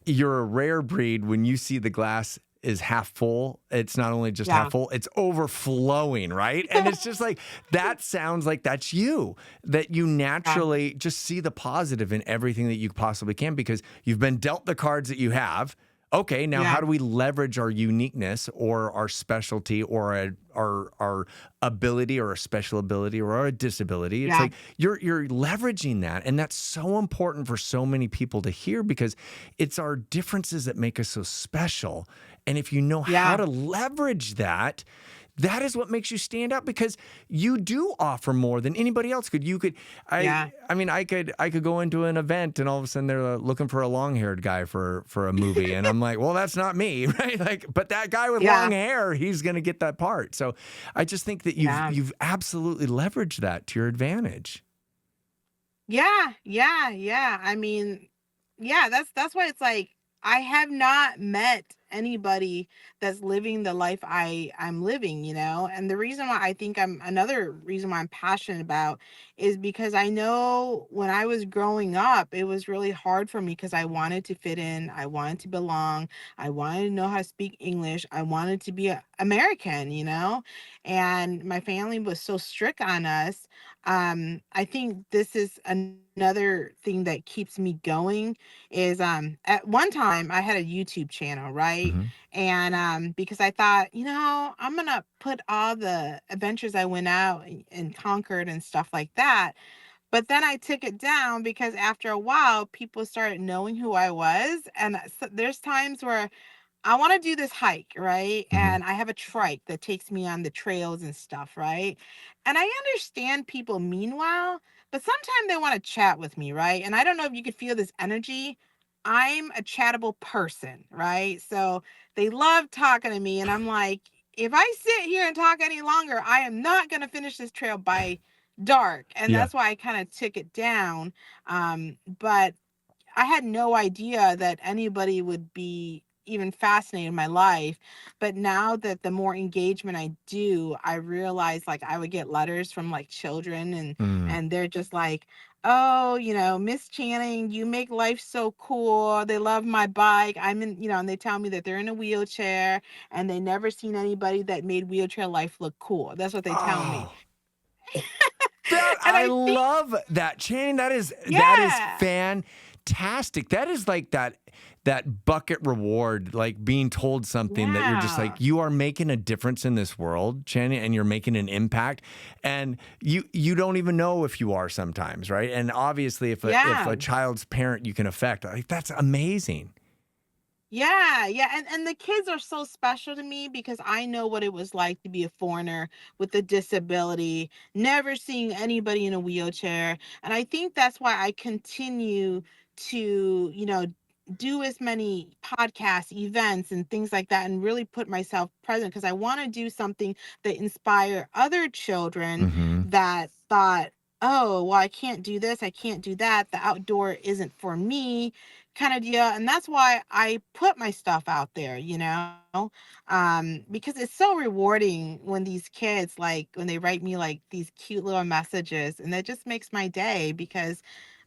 you're a rare breed when you see the glass." Is half full. It's not only just half Yeah. full, it's overflowing, right? And it's just like that sounds like that's you, that you Yeah. naturally just see the positive in everything that you possibly can because you've been dealt the cards that you have. Okay, now how Yeah. do we leverage our uniqueness or our specialty or our ability or a special ability or our disability? It's Yeah. like you're leveraging that, and that's so important for so many people to hear because it's our differences that make us so special. And if you know how Yeah. to leverage that, that is what makes you stand out because you do offer more than anybody else could. You could, Yeah. I mean, I could go into an event and all of a sudden they're looking for a long-haired guy for a movie, and I'm like, well, that's not me, right? Like, but that guy with long Yeah. hair, he's gonna get that part. So, I just think that you've Yeah. you've absolutely leveraged that to your advantage. Yeah. Yeah. Yeah. I mean, yeah, that's why it's like I have not met anybody that's living the life I'm living, And the reason why I think I'm another reason why I'm passionate about is because I know when I was growing up, it was really hard for me because I wanted to fit in, I wanted to belong, I wanted to know how to speak English, I wanted to be American, And my family was so strict on us. I think this is another thing that keeps me going is at one time I had a YouTube channel, right? Hmm. And because I thought, I'm gonna put all the adventures I went out and conquered and stuff like that. But then I took it down because after a while people started knowing who I was. And there's times where I want to do this hike, right? Hmm. And I have a trike that takes me on the trails and stuff, right? And I understand people meanwhile, but sometimes they want to chat with me, right? And I don't know if you could feel this energy. I'm a chattable person, right? So they love talking to me. And I'm like, if I sit here and talk any longer, I am not going to finish this trail by dark. And Yeah. that's why I kind of took it down. But I had no idea that anybody would be even fascinated in my life. But now that the more engagement I do, I realize like I would get letters from like children Mm. and they're just like, "Oh, Miss Channing, you make life so cool. They love my bike. I'm in, and they tell me that they're in a wheelchair and they never seen anybody that made wheelchair life look cool." That's what they tell me. Oh. That And I I think, love that chain. That is yeah. fantastic. That is like that bucket reward, like being told something that you're just Yeah. like you are making a difference in this world, Channing, and you're making an impact. And you don't even know if you are sometimes, right? And obviously, if a Yeah. child's parent you can affect, like that's amazing. Yeah, yeah, and the kids are so special to me because I know what it was like to be a foreigner with a disability, never seeing anybody in a wheelchair, and I think that's why I continue to, do as many podcast events and things like that and really put myself present because I want to do something that inspire other children Hmm. that thought, "Oh, well, I can't do this, I can't do that. The outdoor isn't for me." Kind of deal. And that's why I put my stuff out there, because it's so rewarding when these kids, like, when they write me like these cute little messages, and that just makes my day because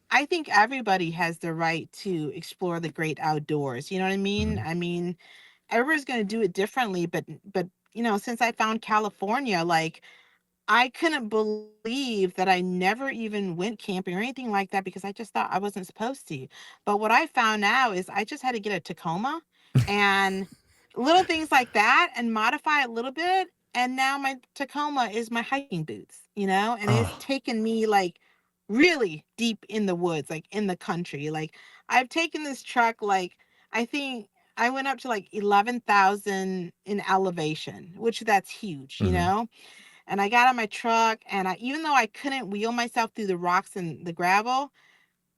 I think everybody has the right to explore the great outdoors. You know what I mean? Hmm. I mean, everyone's going to do it differently, but, since I found California, like, I couldn't believe that I never even went camping or anything like that because I just thought I wasn't supposed to. But what I found out is I just had to get a Tacoma and little things like that and modify it a little bit. And now my Tacoma is my hiking boots, and it's Oh. taken me like really deep in the woods, like in the country. Like I've taken this truck, like I think I went up to like 11,000 in elevation, which that's huge, Hmm. and I got on my truck and even though I couldn't wheel myself through the rocks and the gravel,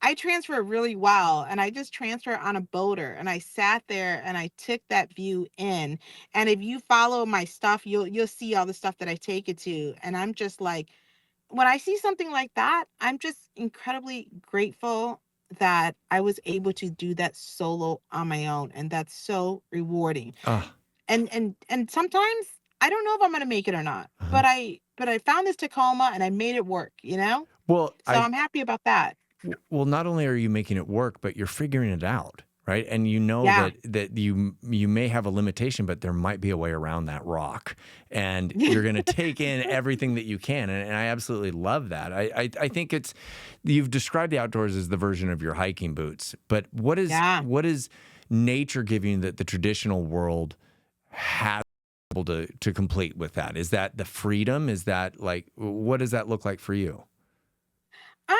I transfer really well, and I just transfer on a boater, and I sat there and I took that view in. And if you follow my stuff, you'll see all the stuff that I take it to. And I'm just like, when I see something like that, I'm just incredibly grateful that I was able to do that solo on my own, and that's so rewarding. Ah, And sometimes I don't know if I'm gonna make it or not, uh-huh. but I found this Tacoma and I made it work, you know? Well, So I'm happy about that. well, not only are you making it work, but you're figuring it out, right? And you know Yeah. that you may have a limitation, but there might be a way around that rock, and you're going to take in everything that you can. And I absolutely love that. I think it's you've described the outdoors as the version of your hiking boots, but Yeah. what is nature giving you that the traditional world has able to complete with that? Is that the freedom? Is that like what does that look like for you? Um,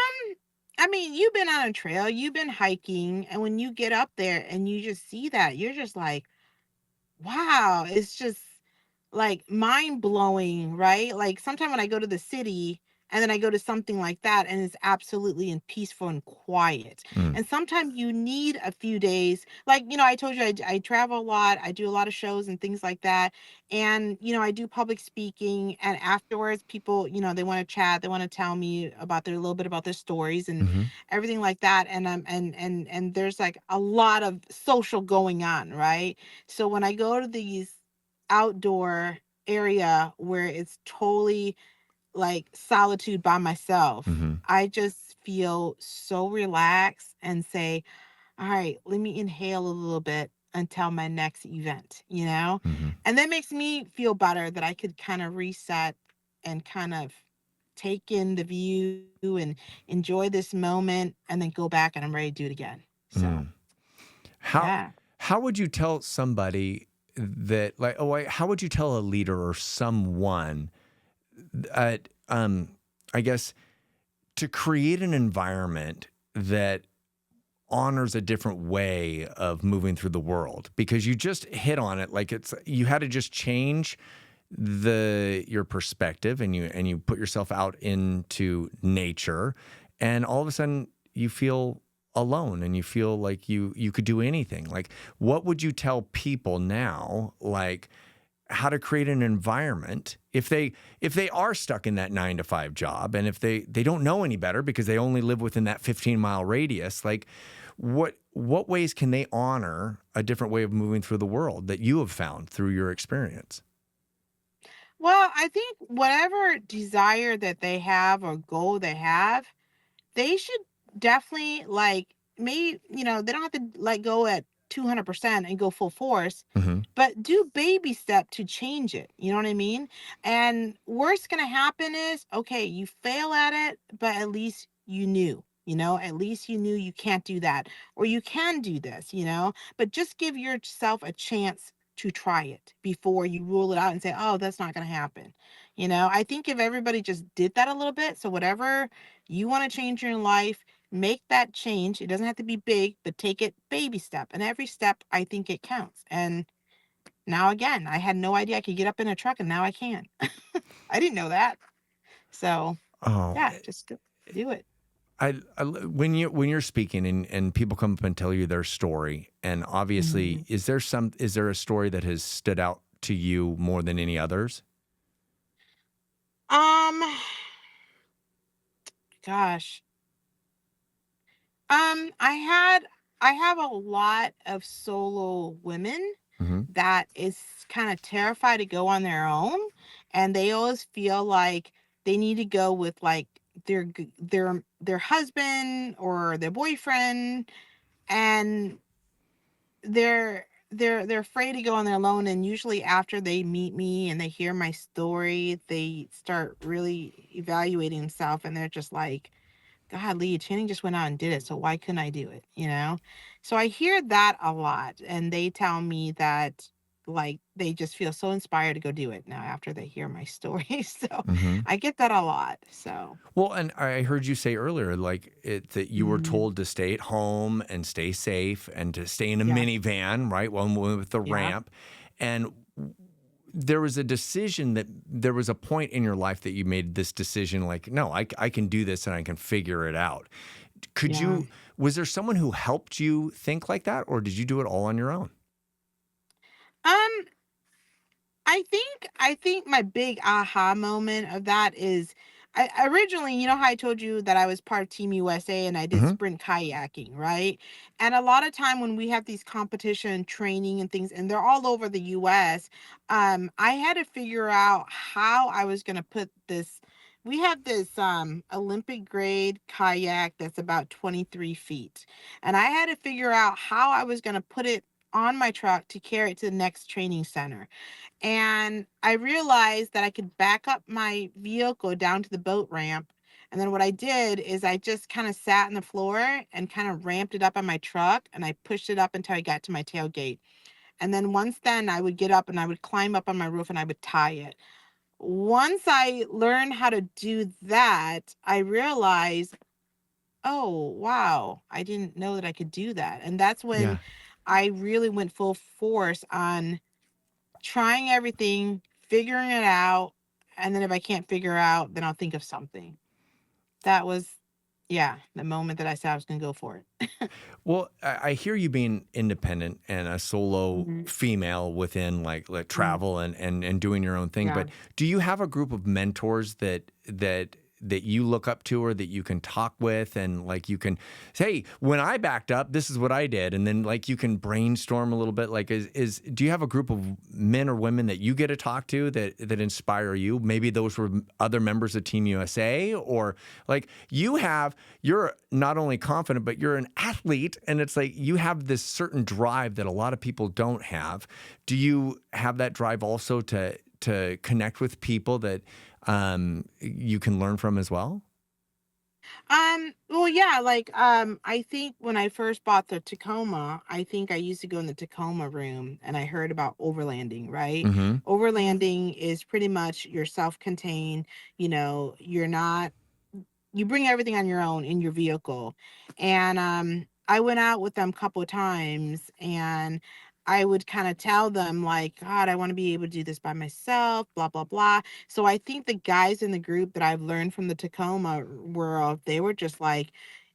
I mean, you've been on a trail, you've been hiking, and when you get up there and you just see that, you're just like, wow, it's just like mind blowing, right? Like sometimes when I go to the city and then I go to something like that and it's absolutely and peaceful and quiet. Mm, And sometimes you need a few days. Like, I told you I travel a lot, I do a lot of shows and things like that. And, I do public speaking. And afterwards, people, they want to chat, they want to tell me about their a little bit about their stories and hmm everything like that. And there's like a lot of social going on, right? So when I go to these outdoor area where it's totally like solitude by myself, hmm I just feel so relaxed and say, all right, let me inhale a little bit until my next event, you know? hmm And that makes me feel better that I could kind of reset and kind of take in the view and enjoy this moment and then go back and I'm ready to do it again. So, mm. How yeah. how would you tell somebody that like how would you tell a leader or someone that I guess to create an environment that honors a different way of moving through the world because you just hit on it like it's you had to just change your perspective and you put yourself out into nature and all of a sudden you feel alone and you feel like you could do anything. Like what would you tell people now like how to create an environment if they are stuck in that 9 to 5 job and if they don't know any better because they only live within that 15-mile radius, like what ways can they honor a different way of moving through the world that you have found through your experience? Well, I think whatever desire that they have or goal they have, they should definitely like maybe, they don't have to like go at 200% and go full force, Hmm but do baby step to change it. You know what I mean? And worst gonna happen is, okay, you fail at it, but at least you knew. At least you knew you can't do that or you can do this, but just give yourself a chance to try it before you rule it out and say, oh, that's not going to happen. I think if everybody just did that a little bit, so whatever you want to change in your life, make that change. It doesn't have to be big, but take it baby step. And every step, I think it counts. And now again, I had no idea I could get up in a truck and now I can. I didn't know that. So Oh, yeah, just do it. when you're speaking and people come up and tell you their story, and obviously, Mhm. is there a story that has stood out to you more than any others? Um, gosh. I have a lot of solo women Hmm that is kind of terrified to go on their own, and they always feel like they need to go with like their husband or their boyfriend, and they're afraid to go on their own. And usually after they meet me and they hear my story, they start really evaluating themselves, and they're just like, God, Leah Channing just went out and did it, so why couldn't I do it? So I hear that a lot, and they tell me that like they just feel so inspired to go do it now after they hear my story. So hmm I get that a lot. So Well, and I heard you say earlier, like that you were mm, told to stay at home and stay safe and to stay in a yes, minivan, right? One with the yeah. ramp. And there was a decision that there was a point in your life that you made this decision like, no, I can do this and I can figure it out. Could Yeah. you, was there someone who helped you think like that, or did you do it all on your own? Um, I think my big aha moment of that is I originally, you know how I told you that I was part of Team USA and I did Hmm. sprint kayaking, right? And a lot of time when we have these competition training and things, and they're all over the US, I had to figure out how I was gonna put this. We have this Olympic grade kayak that's about 23 feet. And I had to figure out how I was gonna put it on my truck to carry it to the next training center. And I realized that I could back up my vehicle down to the boat ramp. And then what I did is I just kind of sat on the floor and kind of ramped it up on my truck and I pushed it up until I got to my tailgate. And then once then I would get up and I would climb up on my roof and I would tie it. Once I learned how to do that, I realized, oh, wow, I didn't know that I could do that. And that's when Yeah. I really went full force on trying everything, figuring it out, and then if I can't figure out, then I'll think of something. That was, yeah, the moment that I said I was gonna go for it. Well, I hear you being independent and a solo Mhm, female within like mhm, travel and doing your own thing. yeah. But do you have a group of mentors that you look up to or that you can talk with and like you can say, hey, when I backed up, this is what I did, and then like you can brainstorm a little bit. Like, is do you have a group of men or women that you get to talk to that inspire you? Maybe those were other members of Team USA, or like you're not only confident, but you're an athlete. And it's like you have this certain drive that a lot of people don't have. Do you have that drive also to connect with people that you can learn from as well? Well, yeah, like, I think when I first bought the Tacoma, I think I used to go in the Tacoma room and I heard about overlanding, right? Hmm. Overlanding is pretty much you're self-contained, you're not you bring everything on your own in your vehicle. And I went out with them a couple of times and I would kind of tell them like, God, I want to be able to do this by myself, blah, blah, blah. So I think the guys in the group that I've learned from the Tacoma world, they were just like,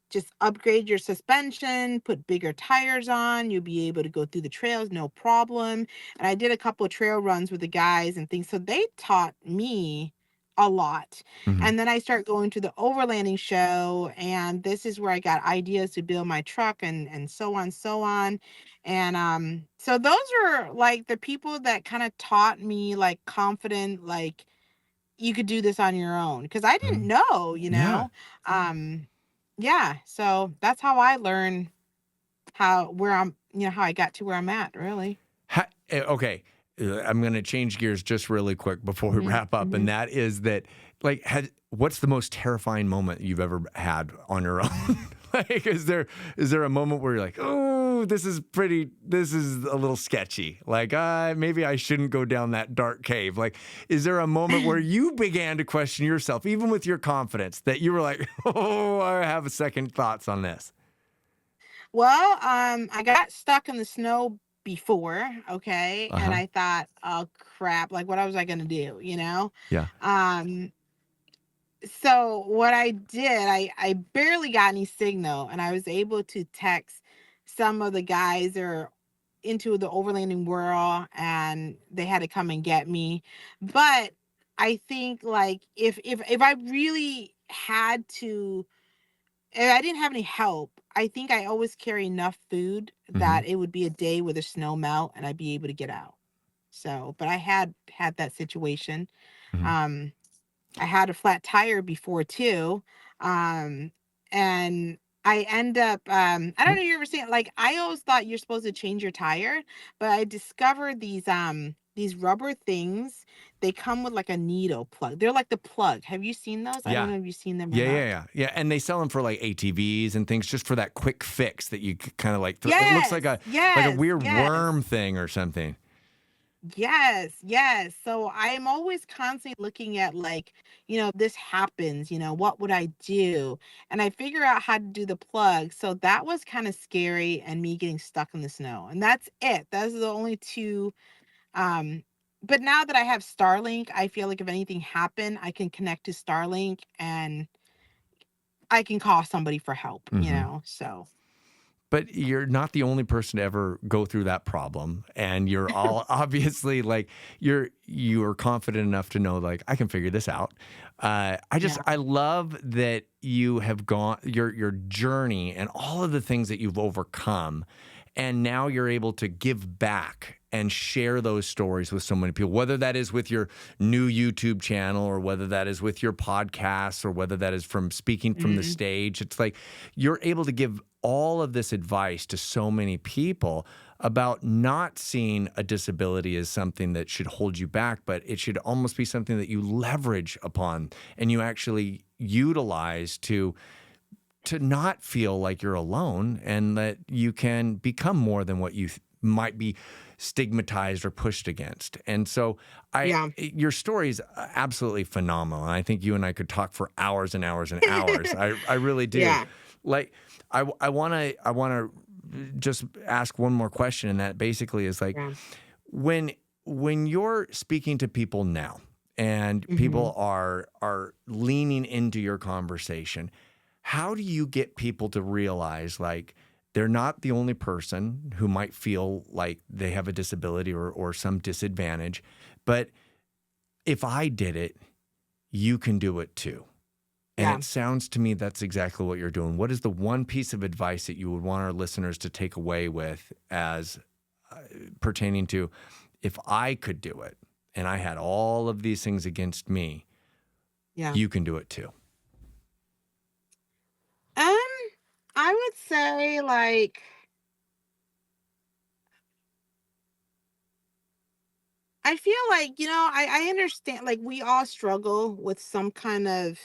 just upgrade your suspension, put bigger tires on, you'll be able to go through the trails, no problem. And I did a couple of trail runs with the guys and things. So they taught me a lot. Hmm. And then I start going to the overlanding show, and this is where I got ideas to build my truck and so on, so on. And so those were like the people that kind of taught me like confident, like you could do this on your own. Cause I didn't Hmm. know, Yeah. Um yeah, so that's how I learned how where I'm, how I got to where I'm at, really. Okay. I'm going to change gears just really quick before we Hmm. wrap up. And Hmm. that is that, like, what's the most terrifying moment you've ever had on your own? Like, is there a moment where you're like, oh, this is a little sketchy. Like, maybe I shouldn't go down that dark cave. Like, is there a moment where you began to question yourself, even with your confidence, that you were like, oh, I have a second thoughts on this? Well, I got stuck in the snow before, okay, Uh and huh. I thought, oh crap, like what was I gonna do, Yeah. Um, so what I did, I barely got any signal, and I was able to text some of the guys that are into the overlanding world, and they had to come and get me. But I think like if I really had to, if I didn't have any help, I think I always carry enough food Mm-hmm. that it would be a day where the snow melt and I'd be able to get out. So, but I had that situation. Mm-hmm. Um, I had a flat tire before too. Um, and I end up, I don't know if you ever seen it. Like I always thought you're supposed to change your tire, but I discovered these rubber things. They come with like a needle plug. They're like the plug. Have you seen those? I don't Yeah. know if you've seen them or Yeah, yeah, not. yeah, yeah, and they sell them for like ATVs and things just for that quick fix that you kind of like. It looks Yes, like a yes, weird yes, worm thing or something. yes, yes. So I'm always constantly looking at like, this happens, what would I do? And I figure out how to do the plug. So that was kind of scary and me getting stuck in the snow. And that's it. Those are the only two. Um, but now that I have Starlink, I feel like if anything happened, I can connect to Starlink and I can call somebody for help, Mhm. so. But you're not the only person to ever go through that problem, and you're all obviously, like, you are confident enough to know, like, "I can figure this out." Yeah. I love that you have gone your journey and all of the things that you've overcome, and now you're able to give back and share those stories with so many people, whether that is with your new YouTube channel or whether that is with your podcasts or whether that is from speaking from the Mhm. stage. It's like you're able to give all of this advice to so many people about not seeing a disability as something that should hold you back, but it should almost be something that you leverage upon and you actually utilize to not feel like you're alone and that you can become more than what you might be stigmatized or pushed against. And so Yeah. your story is absolutely phenomenal. And I think you and I could talk for hours and hours and hours. I really do. Yeah. Like I want to just ask one more question, and that basically is like Yeah. when when you're speaking to people now and Mhm. people are leaning into your conversation, how do you get people to realize like they're not the only person who might feel like they have a disability or some disadvantage, but if I did it, you can do it too. And Yeah. it sounds to me that's exactly what you're doing. What is the one piece of advice that you would want our listeners to take away with as pertaining to if I could do it and I had all of these things against me, Yeah. you can do it too? Um, I would say, like, I feel like, I understand, like, we all struggle with some kind of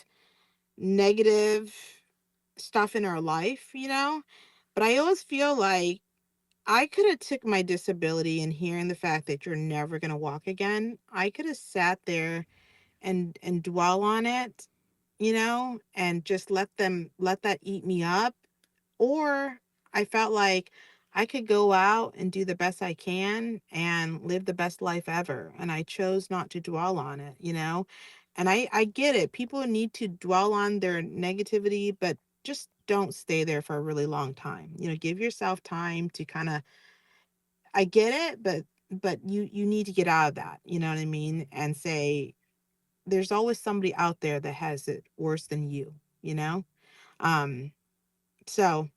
negative stuff in our life, but I always feel like I could have took my disability and hearing the fact that you're never going to walk again. I could have sat there and dwell on it, and just let that eat me up. Or I felt like I could go out and do the best I can and live the best life ever. And I chose not to dwell on it. And I get it. People need to dwell on their negativity, but just don't stay there for a really long time. Give yourself time to kind of, I get it, but you need to get out of that, you know what I mean? And say there's always somebody out there that has it worse than you, you know? Um so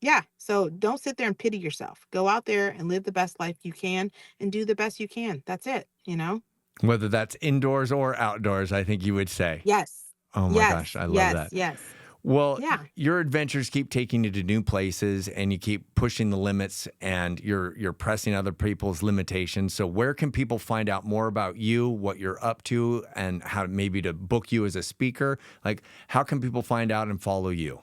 yeah, so don't sit there and pity yourself. Go out there and live the best life you can and do the best you can. That's it. Whether that's indoors or outdoors, I think you would say. Yes. Oh my gosh, Yes. I love Yes. that. Yes. Well, Yeah. your adventures keep taking you to new places and you keep pushing the limits and you're pressing other people's limitations. So where can people find out more about you, what you're up to, and how maybe to book you as a speaker? Like how can people find out and follow you?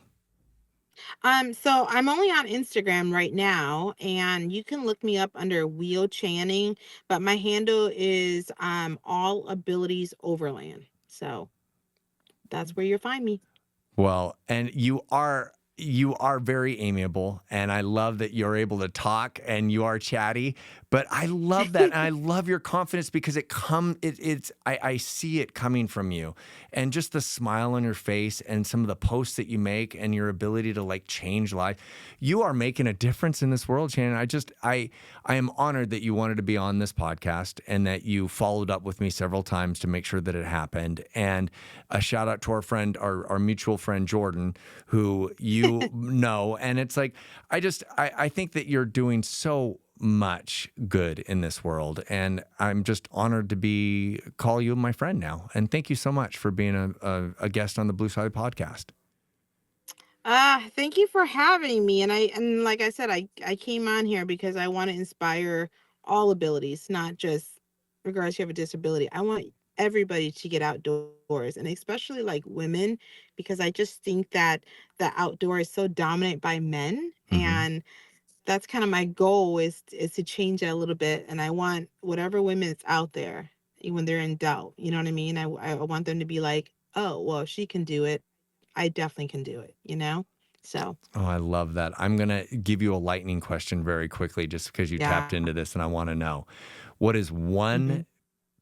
So I'm only on Instagram right now, and you can look me up under Wheel Channing, but my handle is All Abilities Overland. So that's where you'll find me. Well, and you are very amiable and I love that you're able to talk and you are chatty, but I love that and I love your confidence because I see it coming from you and just the smile on your face and some of the posts that you make and your ability to like change life. You are making a difference in this world, Shannon. I am honored that you wanted to be on this podcast and that you followed up with me several times to make sure that it happened. And a shout out to our friend, our mutual friend Jordan, who you know. And it's like I think that you're doing so much good in this world. And I'm just honored to call you my friend now. And thank you so much for being a guest on the Blue Side podcast. Thank you for having me. And like I said, I came on here because I want to inspire all abilities, not just regardless you have a disability. I want everybody to get outdoors, and especially like women, because I just think that the outdoor is so dominant by men, Hmm. and that's kind of my goal is to change that a little bit. And I want whatever women is out there, when they're in doubt, you know what I mean? I want them to be like, oh, well, if she can do it, I definitely can do it. So, Oh, I love that. I'm going to give you a lightning question very quickly just because you tapped yeah. into this and I want to know what is Hmm. one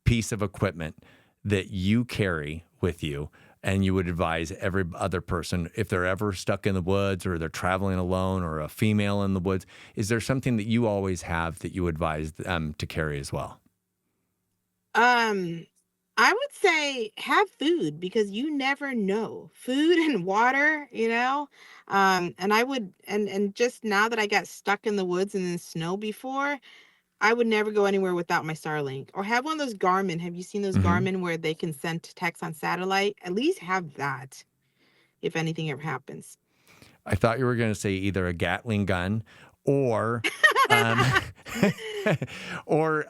piece of equipment that you carry with you, and you would advise every other person if they're ever stuck in the woods or they're traveling alone or a female in the woods? Is there something that you always have that you advise them to carry as well? Um, I would say have food because you never know. Food and water, and I would and just now that I got stuck in the woods and in snow before, I would never go anywhere without my Starlink or have one of those Garmin. Have you seen those Hmm. Garmin where they can send text on satellite? At least have that if anything ever happens. I thought you were going to say either a Gatling gun or um, or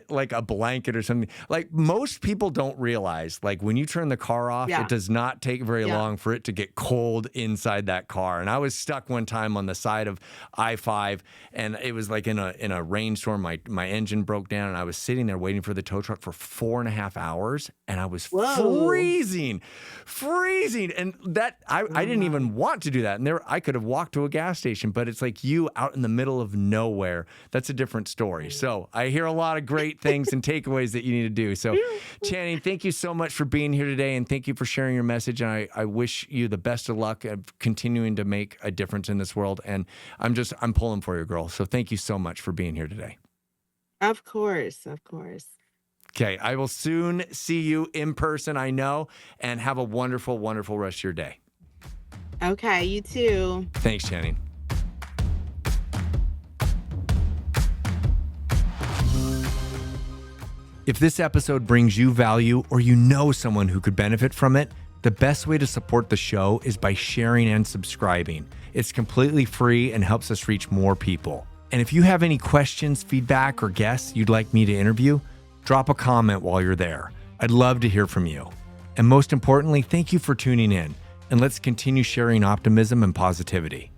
like a blanket or something. Like most people don't realize, like when you turn the car off, Yeah. it does not take very Yeah. long for it to get cold inside that car. And I was stuck one time on the side of I-5, and it was like in a rainstorm. My engine broke down, and I was sitting there waiting for the tow truck for 4.5 hours, and I was Whoa. freezing. And that I didn't my. even want to do that. And I could have walked to a gas station, but it's like you out in the middle of nowhere. That's a different story. So I hear a lot of great things and takeaways that you need to do. So Channing, thank you so much for being here today, and thank you for sharing your message. And I wish you the best of luck of continuing to make a difference in this world. And I'm pulling for you, girl. So thank you so much for being here today. Of course. Of course. Okay, I will soon see you in person, I know, and have a wonderful, wonderful rest of your day. Okay, you too. Thanks, Channing. If this episode brings you value or you know someone who could benefit from it, the best way to support the show is by sharing and subscribing. It's completely free and helps us reach more people. And if you have any questions, feedback, or guests you'd like me to interview, drop a comment while you're there. I'd love to hear from you. And most importantly, thank you for tuning in. And let's continue sharing optimism and positivity.